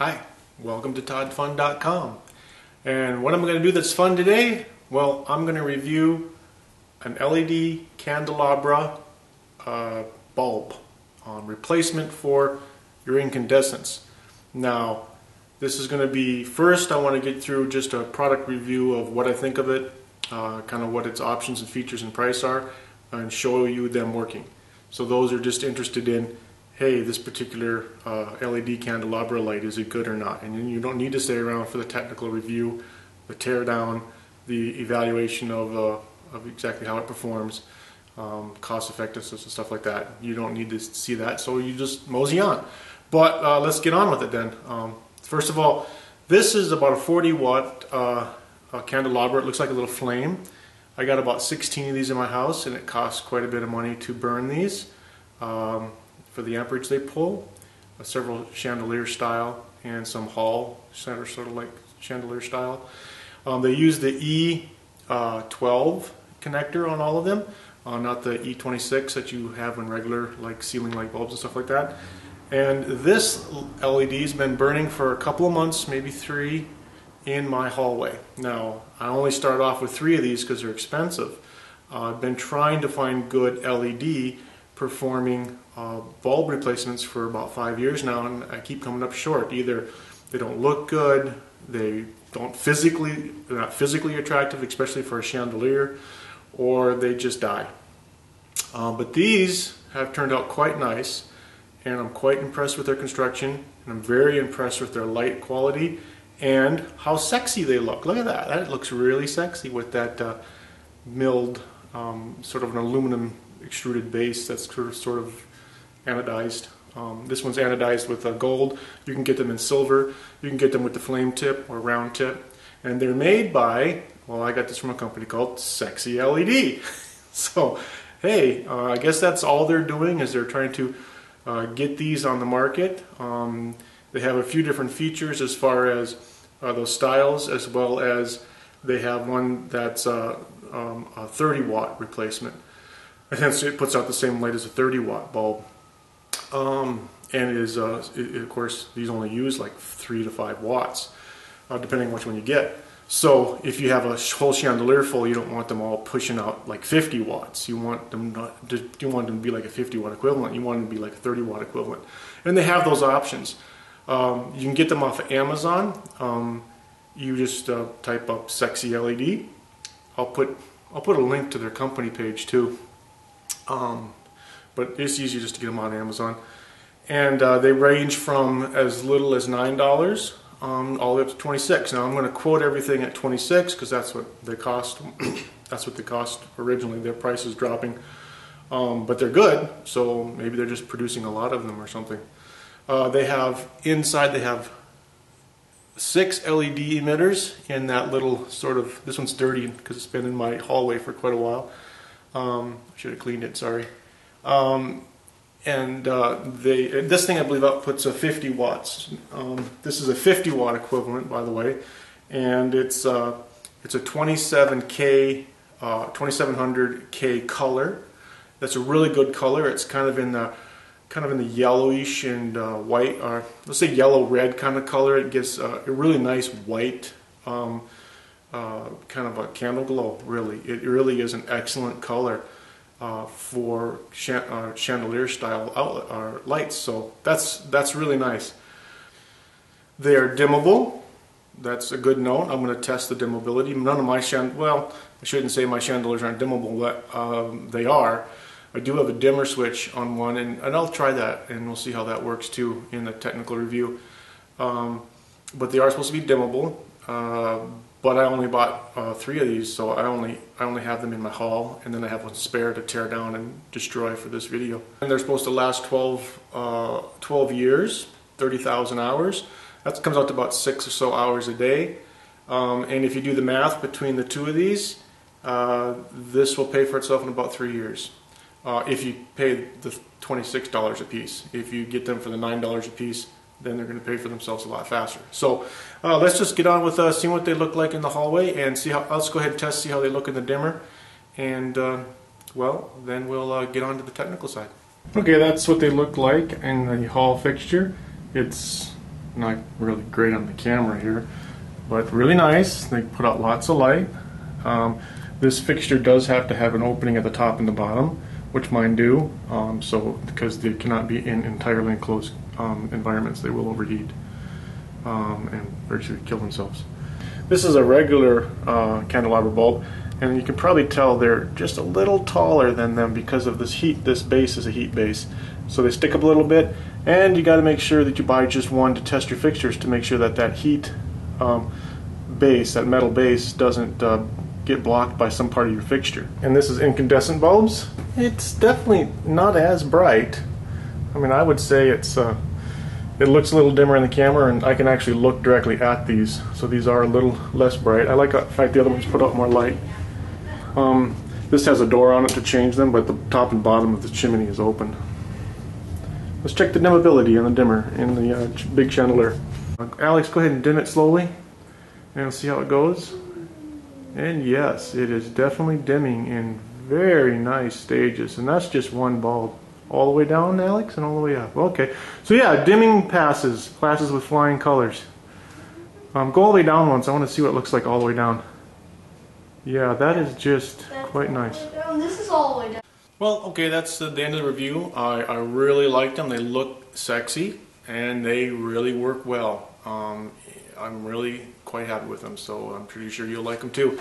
Hi, welcome to toddfun.com. And what am I going to do that's fun today? Well, I'm going to review an LED candelabra bulb replacement for your incandescents. Now, this is going to be, first I want to get through just a product review of what I think of it, kind of what its options and features and price are, and show you them working. So those are just interested in, hey, this particular LED candelabra light, is it good or not? And you don't need to stay around for the technical review, the tear down, the evaluation of exactly how it performs, cost effectiveness and stuff like that. You don't need to see that, so you just mosey on. But let's get on with it then. First of all, this is about a 40-watt candelabra. It looks like a little flame. I got about 16 of these in my house, and it costs quite a bit of money to burn these. For the amperage they pull, several chandelier style and some Hall sort of like chandelier style. They use the E12 connector on all of them, not the E26 that you have in regular like ceiling light bulbs and stuff like that. And this LED's been burning for a couple of months, maybe 3, in my hallway. Now, I only started off with 3 of these because they're expensive. I've been trying to find good LED performing bulb replacements for about 5 years now, and I keep coming up short. Either they don't look good, they're not physically attractive, especially for a chandelier, or they just die. But these have turned out quite nice, and I'm quite impressed with their construction, and I'm very impressed with their light quality and how sexy they look. Look at that. That looks really sexy with that milled, sort of an aluminum extruded base that's sort of anodized. This one's anodized with gold. You can get them in silver. You can get them with the flame tip or round tip. And they're made by, well, I got this from a company called Sexy LED. So, hey, I guess that's all they're doing, is they're trying to get these on the market. They have a few different features as far as those styles, as well as they have one that's a 30-watt replacement. And hence it puts out the same light as a 30-watt bulb. And it is, of course, these only use like 3 to 5 watts, depending on which one you get. So if you have a whole chandelier full, you don't want them all pushing out like 50 watts. You want them to be like a 50-watt equivalent. You want them to be like a 30-watt equivalent. And they have those options. You can get them off of Amazon. You just type up Sexy LED. I'll put a link to their company page too. But it's easy just to get them on Amazon. And they range from as little as $9 all the way up to $26. Now I'm going to quote everything at $26 because that's what they cost. That's what they cost originally. Their price is dropping. But they're good, so maybe they're just producing a lot of them or something. They have, inside they have 6 LED emitters in that little sort of, this one's dirty because it's been in my hallway for quite a while. Should have cleaned it, sorry. This thing I believe outputs 50 watts. This is a 50-watt equivalent, by the way, and it's a 2700K color. That's a really good color. It's kind of in the yellowish and white, or let's say yellow-red kind of color. It gives a really nice white, kind of a candle glow. Really, it really is an excellent color for chandelier style outlet lights. So that's really nice. They are dimmable. That's a good note. I'm going to test the dimmability. None of my well, I shouldn't say my chandeliers aren't dimmable, but they are. I do have a dimmer switch on one, and I'll try that, and we'll see how that works too in the technical review. But they are supposed to be dimmable. But I only bought 3 of these, so I only have them in my haul, and then I have one spare to tear down and destroy for this video. And they're supposed to last 12 years, 30,000 hours. That comes out to about 6 or so hours a day. And if you do the math between the 2 of these, this will pay for itself in about 3 years. If you pay the $26 a piece. If you get them for the $9 a piece, then they're going to pay for themselves a lot faster. So let's just get on with seeing what they look like in the hallway, and see how. Let's go ahead and see how they look in the dimmer, and well, then we'll get on to the technical side. Okay, that's what they look like in the hall fixture. It's not really great on the camera here, but really nice. They put out lots of light. This fixture does have to have an opening at the top and the bottom, which mine do, so because they cannot be in entirely enclosed environments, they will overheat and virtually kill themselves. This is a regular candelabra bulb, and you can probably tell they're just a little taller than them because of this heat. This base is a heat base, so they stick up a little bit, and you got to make sure that you buy just one to test your fixtures to make sure that that heat base, that metal base, doesn't get blocked by some part of your fixture. And this is incandescent bulbs. It's definitely not as bright. I mean, I would say it's it looks a little dimmer in the camera, and I can actually look directly at these, so these are a little less bright. I like the fact the other ones put out more light. This has a door on it to change them, but the top and bottom of the chimney is open. Let's check the dimmability on the dimmer in the big chandelier. Alex, go ahead and dim it slowly and see how it goes. And yes, it is definitely dimming in very nice stages, and that's just one bulb. All the way down, Alex, and all the way up. Okay, so yeah, dimming passes with flying colors. Go all the way down once. I want to see what it looks like all the way down. Yeah, that is just quite nice. This is all the way down. Well, okay, that's the end of the review. I really liked them. They look sexy, and they really work well. I'm really quite happy with them, so I'm pretty sure you'll like them too.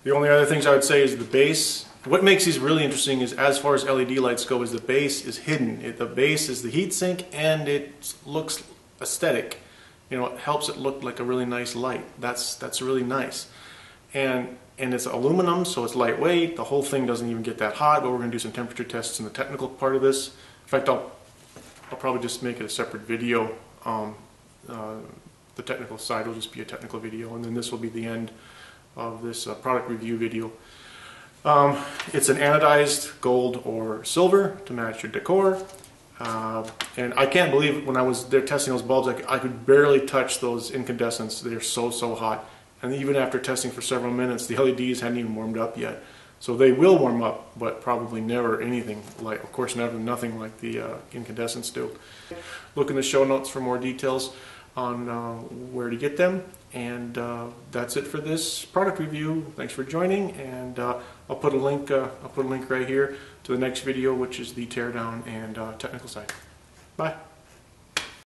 The only other things I would say is the base. What makes these really interesting is, as far as LED lights go, is the base is hidden. The base is the heat sink, and it looks aesthetic. You know, it helps it look like a really nice light. That's really nice. And it's aluminum, so it's lightweight. The whole thing doesn't even get that hot, but we're going to do some temperature tests in the technical part of this. In fact, I'll probably just make it a separate video. The technical side will just be a technical video, and then this will be the end of this product review video. It's an anodized gold or silver to match your decor, and I can't believe when I was there testing those bulbs, I could barely touch those incandescents. They're so hot, and even after testing for several minutes, the LEDs hadn't even warmed up yet. So they will warm up, but probably never anything like, of course, nothing like the incandescents do. Look in the show notes for more details on where to get them. And that's it for this product review. Thanks for joining, and I'll put a link right here to the next video, which is the teardown and technical side. Bye.